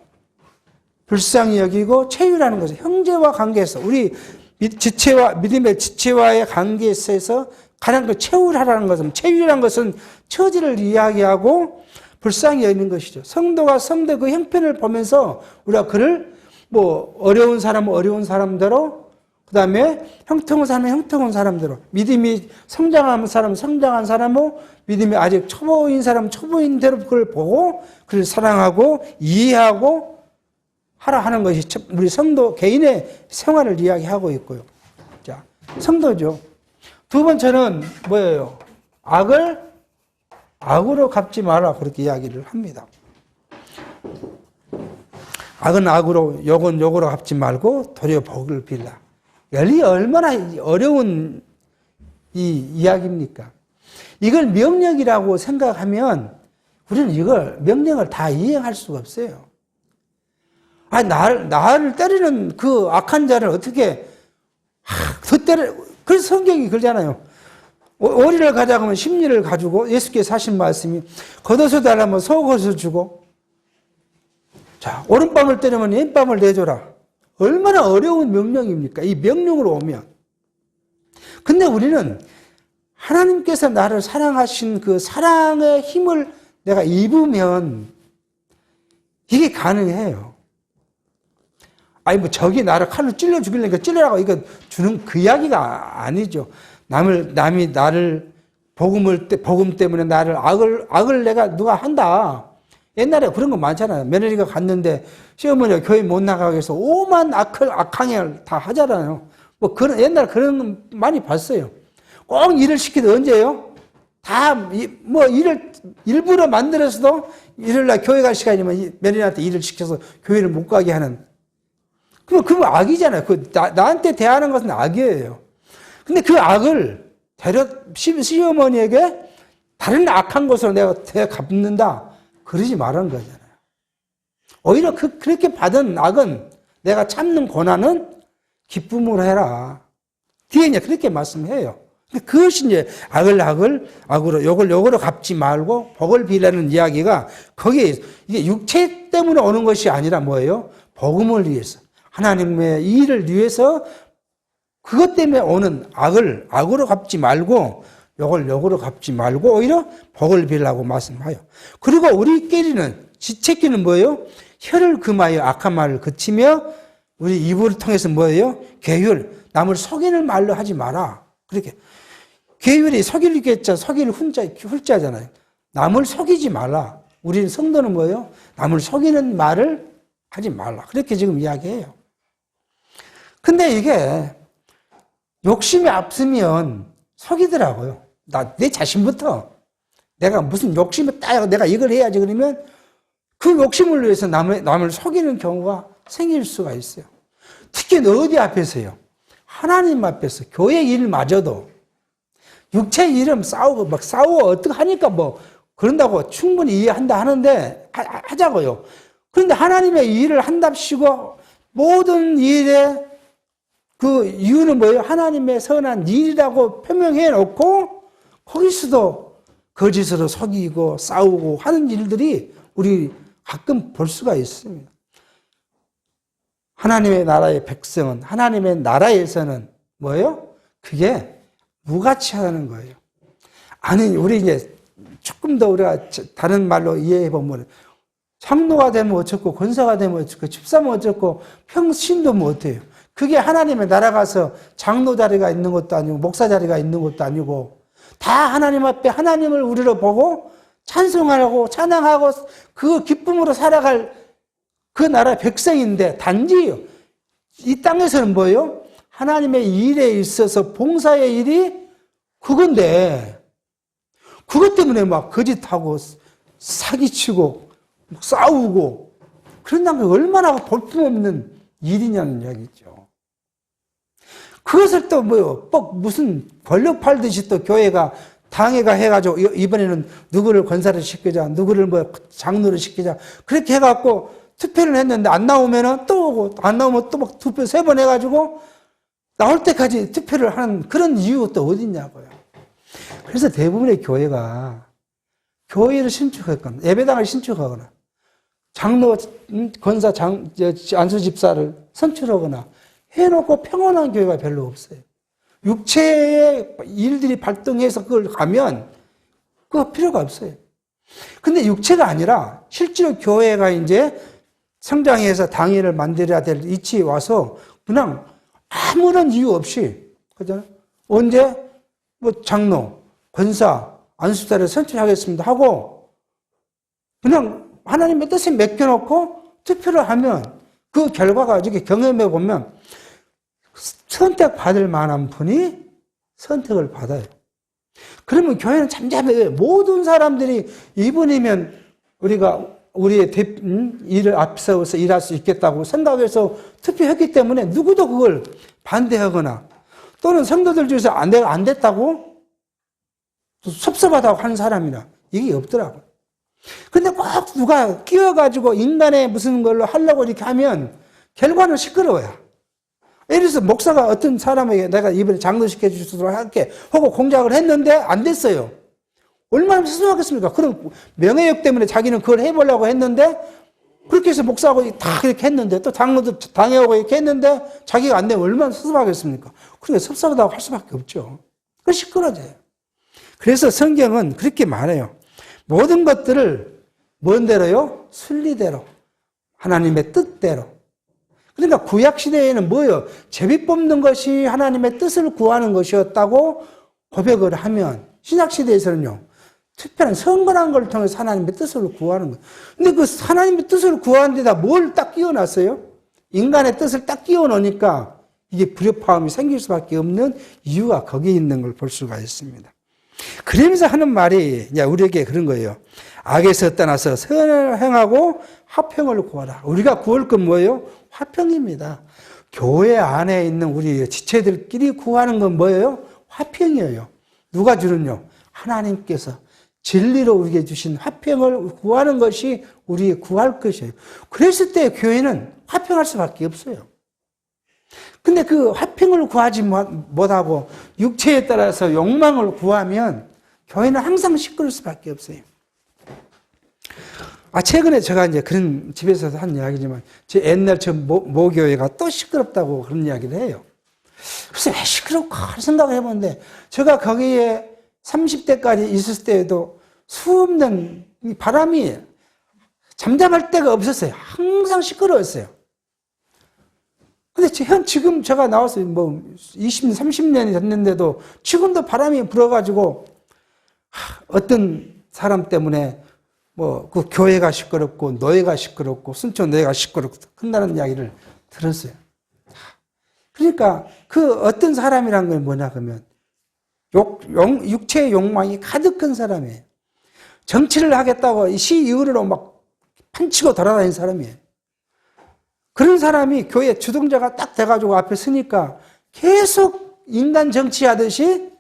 불쌍히 여기고 체유라는 것은 형제와 관계에서 우리 믿음의 지체와의 관계에 있어서 가장 그 체유라는 것은 체유라는 것은 처지를 이야기하고 불쌍히 여기는 것이죠. 성도가 성도 그 형편을 보면서 우리가 그를 뭐 어려운 사람은 어려운 사람대로 그 다음에 형통한 사람은 형통한 사람대로 믿음이 성장한 사람은 성장한 사람은 믿음이 아직 초보인 사람은 초보인대로 그걸 보고 그를 사랑하고 이해하고 하라 하는 것이 우리 성도 개인의 생활을 이야기하고 있고요. 자, 성도죠. 두 번째는 뭐예요? 악을 악으로 갚지 마라 그렇게 이야기를 합니다. 악은 악으로 욕은 욕으로 갚지 말고 도리어 복을 빌라. 얼마나 어려운 이 이야기입니까? 이걸 명령이라고 생각하면 우리는 이걸 명령을 다 이행할 수가 없어요. 나를 때리는 그 악한 자를 어떻게 더 때려? 그래서 성경이 그러잖아요. 오리를 가자고 하면 심리를 가지고 예수께서 하신 말씀이 걷어서 달라면 속어서 주고 자 오른밤을 때리면 왼밤을 내줘라. 얼마나 어려운 명령입니까? 이 명령으로 오면. 근데 우리는 하나님께서 나를 사랑하신 그 사랑의 힘을 내가 입으면 이게 가능해요. 뭐 적이 나를 칼로 찔러 죽이려니까 찔러라고 이거 주는 그 이야기가 아니죠. 남이 나를 복음 때문에 나를 악을 내가 누가 한다. 옛날에 그런 거 많잖아요. 며느리가 갔는데 시어머니가 교회 못 나가게 해서 오만 악행을 다 하잖아요. 옛날에 그런 거 많이 봤어요. 꼭 일을 시키도 언제요? 일을 일부러 만들어서도 일요일날 교회 갈 시간이면 며느리한테 일을 시켜서 교회를 못 가게 하는. 그거 악이잖아요. 나한테 대하는 것은 악이에요. 근데 그 악을 시어머니에게 다른 악한 것으로 내가 갚는다. 그러지 말라는 거잖아요. 오히려 그렇게 받은 악은 내가 참는 고난은 기쁨으로 해라. 뒤에 이제 그렇게 말씀해요. 그것이 이제 악으로 욕을 욕으로 갚지 말고 복을 빌라는 이야기가 거기에 이게 육체 때문에 오는 것이 아니라 뭐예요? 복음을 위해서. 하나님의 일을 위해서 그것 때문에 오는 악을 악으로 갚지 말고 욕을 욕으로 갚지 말고 오히려 복을 빌라고 말씀하여. 그리고 우리끼리는 지체끼는 뭐예요? 혀를 금하여 악한 말을 그치며 우리 입을 통해서 뭐예요? 계율, 남을 속이는 말로 하지 마라. 그렇게 계율이 속이겠자 속일 훈자잖아요. 남을 속이지 말라. 우리는 성도는 뭐예요? 남을 속이는 말을 하지 말라. 그렇게 지금 이야기해요. 근데 이게 욕심이 앞서면 속이더라고요. 내 자신부터 내가 무슨 욕심이 딱 내가 이걸 해야지 그러면 그 욕심을 위해서 남을 속이는 경우가 생길 수가 있어요. 특히 어디 앞에서요? 하나님 앞에서 교회 일마저도 육체 일은 싸우고 어떻게 하니까 그런다고 충분히 이해한다 하는데 하자고요. 그런데 하나님의 일을 한답시고 모든 일에 그 이유는 뭐예요? 하나님의 선한 일이라고 표명해 놓고 거기서도 거짓으로 속이고 싸우고 하는 일들이 우리 가끔 볼 수가 있습니다. 하나님의 나라의 백성은, 하나님의 나라에서는 뭐예요? 그게 무가치하다는 거예요. 아니, 우리 이제 조금 더 우리가 다른 말로 이해해 보면, 장로가 되면 어쩌고, 권사가 되면 어쩌고, 집사면 어쩌고, 평신도 못해요. 그게 하나님의 나라 가서 장로 자리가 있는 것도 아니고, 목사 자리가 있는 것도 아니고, 다 하나님 앞에 하나님을 우리로 보고, 찬송하고, 찬양하고, 그 기쁨으로 살아갈 그 나라의 백성인데, 단지 이 땅에서는 뭐예요? 하나님의 일에 있어서 봉사의 일이 그건데, 그것 때문에 막 거짓하고, 사기치고, 싸우고, 그런다는 게 얼마나 볼품없는 일이냐는 이야기죠. 그것을 또 뭐요? 꼭 무슨 권력 팔듯이 또 교회가 당회가 해가지고 이번에는 누구를 권사를 시키자, 누구를 뭐 장로를 시키자, 그렇게 해갖고 투표를 했는데 안 나오면은 또 오고, 안 나오면 또 막 투표 3번 해가지고 나올 때까지 투표를 하는 그런 이유가 또 어딨냐고요. 그래서 대부분의 교회가 교회를 신축하거나 예배당을 신축하거나 장로, 권사, 안수 집사를 선출하거나 해놓고 평온한 교회가 별로 없어요. 육체의 일들이 발동해서 그걸 가면 그거 필요가 없어요. 근데 육체가 아니라 실제로 교회가 이제 성장해서 당회를 만들어야 될 위치에 와서 그냥 아무런 이유 없이, 그잖아요. 언제 뭐 장로, 권사, 안수사를 선출하겠습니다 하고 그냥 하나님의 뜻에 맡겨놓고 투표를 하면 그 결과가 이렇게 경험해 보면 선택받을 만한 분이 선택을 받아요. 그러면 교회는 잠잠해요. 모든 사람들이 이분이면 우리가 우리의 일을 앞세워서 일할 수 있겠다고 생각해서 투표했기 때문에 누구도 그걸 반대하거나 또는 성도들 중에서 내가 안 됐다고 섭섭하다고 하는 사람이나 이게 없더라고요. 근데 꼭 누가 끼워가지고 인간의 무슨 걸로 하려고 이렇게 하면 결과는 시끄러워요. 예를 들어서 목사가 어떤 사람에게 내가 이번에 장로시켜 주도록 할게 하고 공작을 했는데 안 됐어요. 얼마나 스스로하겠습니까? 그럼 명예욕 때문에 자기는 그걸 해보려고 했는데 그렇게 해서 목사하고 다 그렇게 했는데 또 장로도 당해오고 이렇게 했는데 자기가 안 되면 얼마나 섭섭하겠습니까? 그러니까 섭섭하다고 할 수밖에 없죠. 그 시끄러져요. 그래서 성경은 그렇게 말해요. 모든 것들을 뭔대로요? 순리대로. 하나님의 뜻대로. 그러니까 구약시대에는 뭐예요? 제비 뽑는 것이 하나님의 뜻을 구하는 것이었다고 고백을 하면 신약시대에서는요. 특별한 선거란 걸 통해서 하나님의 뜻을 구하는 거예요. 근데 그 하나님의 뜻을 구하는 데다 뭘 딱 끼워놨어요? 인간의 뜻을 딱 끼워놓으니까 이게 불협화음이 생길 수밖에 없는 이유가 거기에 있는 걸 볼 수가 있습니다. 그러면서 하는 말이 우리에게 그런 거예요. 악에서 떠나서 선을 행하고 화평을 구하라. 우리가 구할 건 뭐예요? 화평입니다. 교회 안에 있는 우리 지체들끼리 구하는 건 뭐예요? 화평이에요. 누가 주는요? 하나님께서 진리로 우리에게 주신 화평을 구하는 것이 우리의 구할 것이에요. 그랬을 때 교회는 화평할 수밖에 없어요. 근데 그 화평을 구하지 못하고 육체에 따라서 욕망을 구하면 교회는 항상 시끄러울 수밖에 없어요. 최근에 제가 이제 그런 집에서도 한 이야기지만 제 옛날 저 모교회가 또 시끄럽다고 그런 이야기를 해요. 그래서 왜 시끄럽까 생각을 해보는데 제가 거기에 30대까지 있을 때에도 수없는 바람이 잠잠할 데가 없었어요. 항상 시끄러웠어요. 근데 지금 제가 나와서 20년, 30년이 됐는데도 지금도 바람이 불어가지고 어떤 사람 때문에 그 교회가 시끄럽고 노예가 시끄럽고 순천 노예가 시끄럽고 한다는 이야기를 들었어요. 그러니까 그 어떤 사람이란 건 뭐냐 그러면 육체의 욕망이 가득한 사람이에요. 정치를 하겠다고 시 이후로 막 판치고 돌아다니는 사람이에요. 그런 사람이 교회 주동자가 딱 돼가지고 앞에 서니까 계속 인간 정치하듯이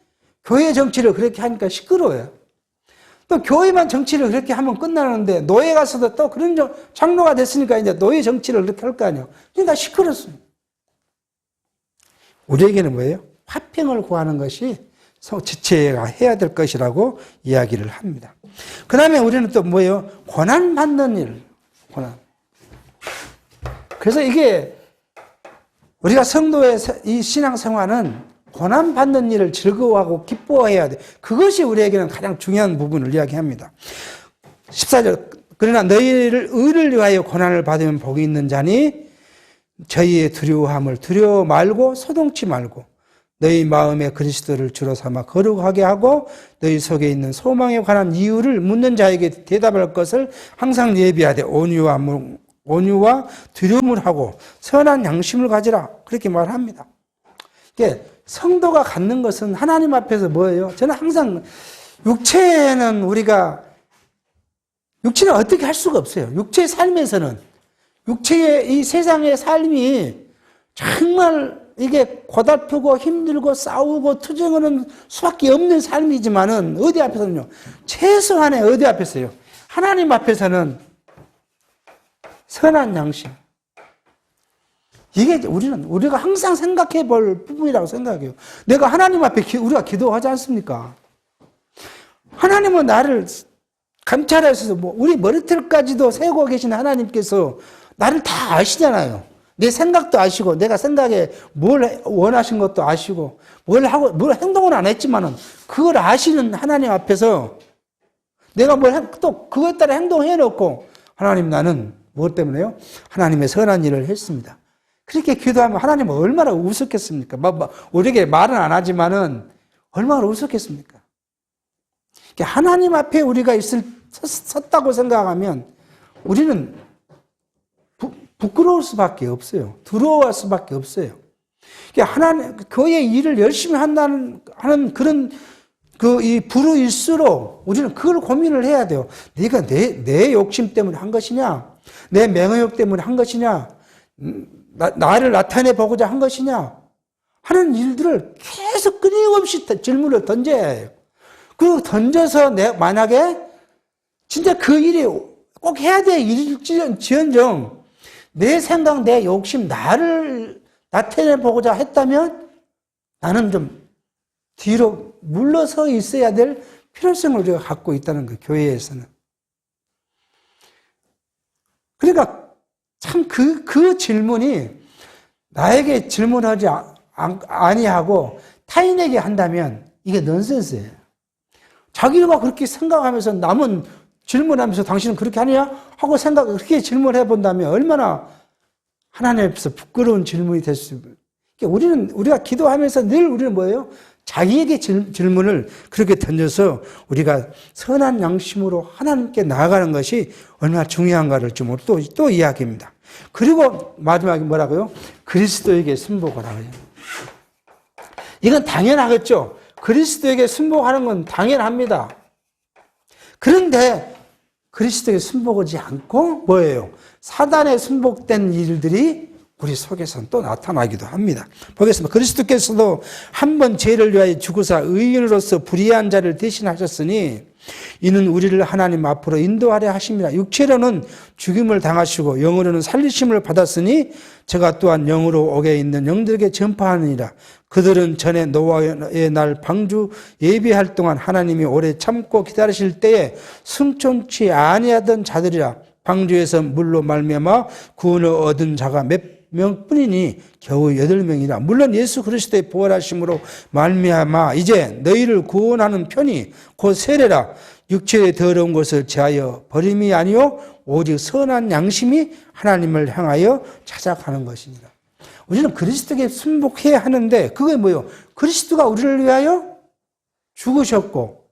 교회 정치를 그렇게 하니까 시끄러워요. 또 교회만 정치를 그렇게 하면 끝나는데 노예 가서도 또 그런 장로가 됐으니까 이제 노예 정치를 그렇게 할 거 아니에요. 그러니까 시끄럽습니다. 우리에게는 뭐예요? 화평을 구하는 것이 지체가 해야 될 것이라고 이야기를 합니다. 그 다음에 우리는 또 뭐예요? 고난받는 일. 고난. 그래서 이게 우리가 성도의 이 신앙생활은 고난받는 일을 즐거워하고 기뻐해야 돼. 그것이 우리에게는 가장 중요한 부분을 이야기합니다. 14절. 그러나 너희를 의를 위하여 고난을 받으면 복이 있는 자니 저희의 두려워함을 두려워 말고 소동치 말고 너희 마음에 그리스도를 주로 삼아 거룩하게 하고 너희 속에 있는 소망에 관한 이유를 묻는 자에게 대답할 것을 항상 예비하되 온유와 두려움을 하고 선한 양심을 가지라. 그렇게 말합니다. 이게 성도가 갖는 것은 하나님 앞에서 뭐예요? 저는 항상 육체는 어떻게 할 수가 없어요. 육체의 삶에서는 육체의 이 세상의 삶이 정말 이게 고달프고 힘들고 싸우고 투쟁하는 수밖에 없는 삶이지만은 어디 앞에서는요? 최소한의 어디 앞에서요? 하나님 앞에서는 선한 양심. 이게 우리가 항상 생각해 볼 부분이라고 생각해요. 내가 하나님 앞에 우리가 기도하지 않습니까? 하나님은 나를 감찰하셔서 우리 머리털까지도 세우고 계신 하나님께서 나를 다 아시잖아요. 내 생각도 아시고, 내가 생각에 뭘 원하신 것도 아시고, 뭘 행동은 안 했지만은, 그걸 아시는 하나님 앞에서 내가 또 그것에 따라 행동해 놓고, 하나님 나는 무엇 때문에요? 하나님의 선한 일을 했습니다. 그렇게 기도하면 하나님은 얼마나 우습겠습니까? 우리에게 말은 안 하지만은, 얼마나 우습겠습니까? 하나님 앞에 우리가 섰다고 생각하면, 우리는 부끄러울 수밖에 없어요. 두려워할 수밖에 없어요. 하나님, 그의 일을 열심히 하는 그런 이 부르일수록 우리는 그걸 고민을 해야 돼요. 네가 내 욕심 때문에 한 것이냐? 내 명예욕 때문에 한 것이냐? 나를 나타내 보고자 한 것이냐? 하는 일들을 계속 끊임없이 질문을 던져야 해요. 그리고 던져서 만약에 진짜 그 일이 꼭 해야 될 일일지언정 내 생각, 내 욕심, 나를 나타내 보고자 했다면 나는 좀 뒤로 물러서 있어야 될 필요성을 우리가 갖고 있다는 거예요, 교회에서는. 그러니까 참 그 질문이 나에게 질문하지 아니하고 타인에게 한다면 이게 넌센스예요. 자기가 그렇게 생각하면서 남은 질문하면서 당신은 그렇게 하느냐? 하고 그렇게 질문해 본다면 얼마나 하나님 앞에서 부끄러운 질문이 될 수 있어요. 우리가 기도하면서 늘 우리는 뭐예요? 자기에게 질문을 그렇게 던져서 우리가 선한 양심으로 하나님께 나아가는 것이 얼마나 중요한가를 좀 또 이야기합니다. 그리고 마지막에 뭐라고요? 그리스도에게 순복하라. 이건 당연하겠죠. 그리스도에게 순복하는 건 당연합니다. 그런데 그리스도에게 순복하지 않고 뭐예요? 사단에 순복된 일들이 우리 속에서는 또 나타나기도 합니다. 보겠습니다. 그리스도께서도 한 번 죄를 위하여 죽으사 의인으로서 불의한 자를 대신하셨으니 이는 우리를 하나님 앞으로 인도하려 하십니다. 육체로는 죽임을 당하시고 영으로는 살리심을 받았으니 제가 또한 영으로 옥에 있는 영들에게 전파하느니라. 그들은 전에 노아의 날 방주 예비할 동안 하나님이 오래 참고 기다리실 때에 승천치 아니하던 자들이라. 방주에서 물로 말미암아 구원을 얻은 자가 몇 명뿐이니 겨우 8명이라. 물론 예수 그리스도의 부활하심으로 말미암아 이제 너희를 구원하는 편이 곧 세례라. 육체의 더러운 것을 제하여 버림이 아니요 오직 선한 양심이 하나님을 향하여 찾아가는 것이니라. 우리는 그리스도에게 순복해야 하는데 그게 뭐예요? 그리스도가 우리를 위하여 죽으셨고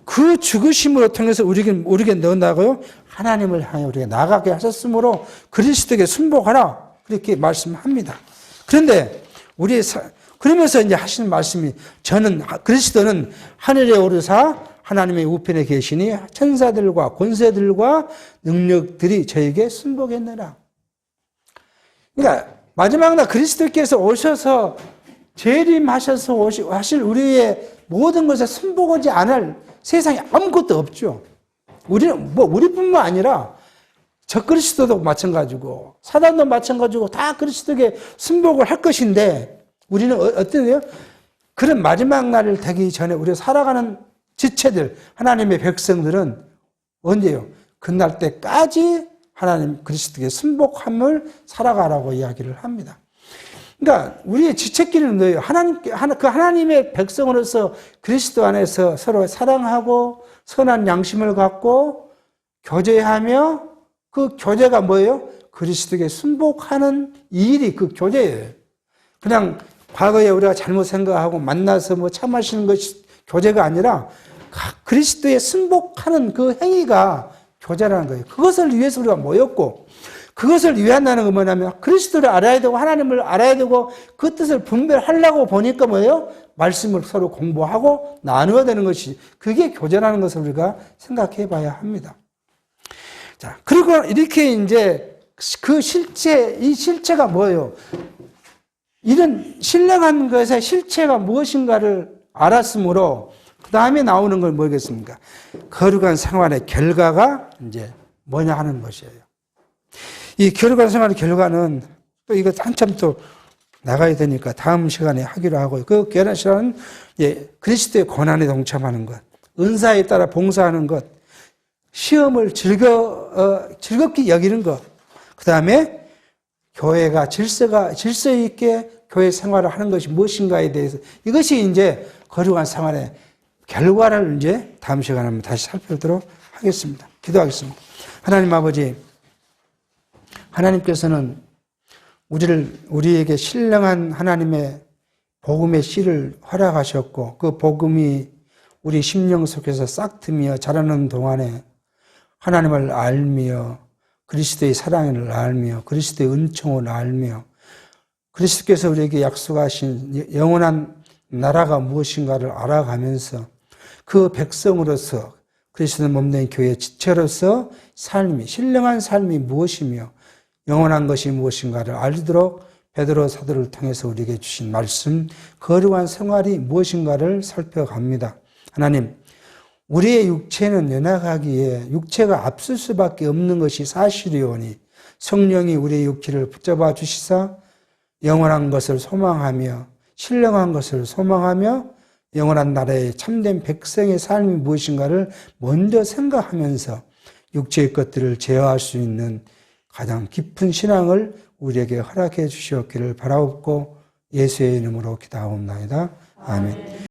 그 죽으심으로 통해서 우리에게 넣는다고요? 하나님을 향해 우리가 나가게 하셨으므로 그리스도에게 순복하라. 그렇게 말씀합니다. 그런데 그러면서 이제 하시는 말씀이 그리스도는 하늘에 오르사 하나님의 우편에 계시니 천사들과 권세들과 능력들이 저에게 순복했느라. 그러니까 마지막 날 그리스도께서 오셔서 재림하셔서 하실 우리의 모든 것에 순복하지 않을 세상에 아무것도 없죠. 우리는 우리뿐만 아니라 적그리스도도 마찬가지고 사단도 마찬가지고 다 그리스도에게 순복을 할 것인데 우리는 어때요? 그런 마지막 날을 되기 전에 우리가 살아가는 지체들, 하나님의 백성들은 언제요? 그날 때까지 하나님 그리스도에게 순복함을 살아가라고 이야기를 합니다. 그러니까 우리의 지체끼리는 뭐예요? 하나님의 백성으로서 그리스도 안에서 서로 사랑하고 선한 양심을 갖고 교제하며 그 교제가 뭐예요? 그리스도에게 순복하는 이 일이 그 교제예요. 그냥 과거에 우리가 잘못 생각하고 만나서 차 마시는 것이 교제가 아니라 그리스도에 순복하는 그 행위가 교제라는 거예요. 그것을 위해서 우리가 모였고 그것을 위한다는 건 뭐냐면 그리스도를 알아야 되고 하나님을 알아야 되고 그 뜻을 분별하려고 보니까 뭐예요? 말씀을 서로 공부하고 나누어야 되는 것이 그게 교제라는 것을 우리가 생각해 봐야 합니다. 자, 그리고 이렇게 이제 이 실체가 뭐예요? 이런 신령한 것의 실체가 무엇인가를 알았으므로 그 다음에 나오는 건 뭐겠습니까? 거룩한 생활의 결과가 이제 뭐냐 하는 것이에요. 이 거룩한 생활의 결과는 또 이거 한참 또 나가야 되니까 다음 시간에 하기로 하고요. 그 결혼 시간은 그리스도의 고난에 동참하는 것, 은사에 따라 봉사하는 것, 시험을 즐겁게 여기는 것, 그 다음에 교회가 질서 있게 교회 생활을 하는 것이 무엇인가에 대해서 이것이 이제 거룩한 생활의 결과를 이제 다음 시간에 한번 다시 살펴보도록 하겠습니다. 기도하겠습니다. 하나님 아버지, 하나님께서는 우리에게 신령한 하나님의 복음의 씨를 허락하셨고 그 복음이 우리 심령 속에서 싹트며 자라는 동안에 하나님을 알며 그리스도의 사랑을 알며 그리스도의 은총을 알며 그리스도께서 우리에게 약속하신 영원한 나라가 무엇인가를 알아가면서 그 백성으로서 그리스도 몸된 교회 지체로서 신령한 삶이 무엇이며 영원한 것이 무엇인가를 알도록 베드로 사도를 통해서 우리에게 주신 말씀, 거룩한 생활이 무엇인가를 살펴갑니다. 하나님, 우리의 육체는 연약하기에 육체가 앞설 수밖에 없는 것이 사실이오니 성령이 우리의 육체를 붙잡아 주시사 영원한 것을 소망하며 신령한 것을 소망하며 영원한 나라의 참된 백성의 삶이 무엇인가를 먼저 생각하면서 육체의 것들을 제어할 수 있는 가장 깊은 신앙을 우리에게 허락해 주시옵기를 바라옵고 예수의 이름으로 기도하옵나이다. 아멘.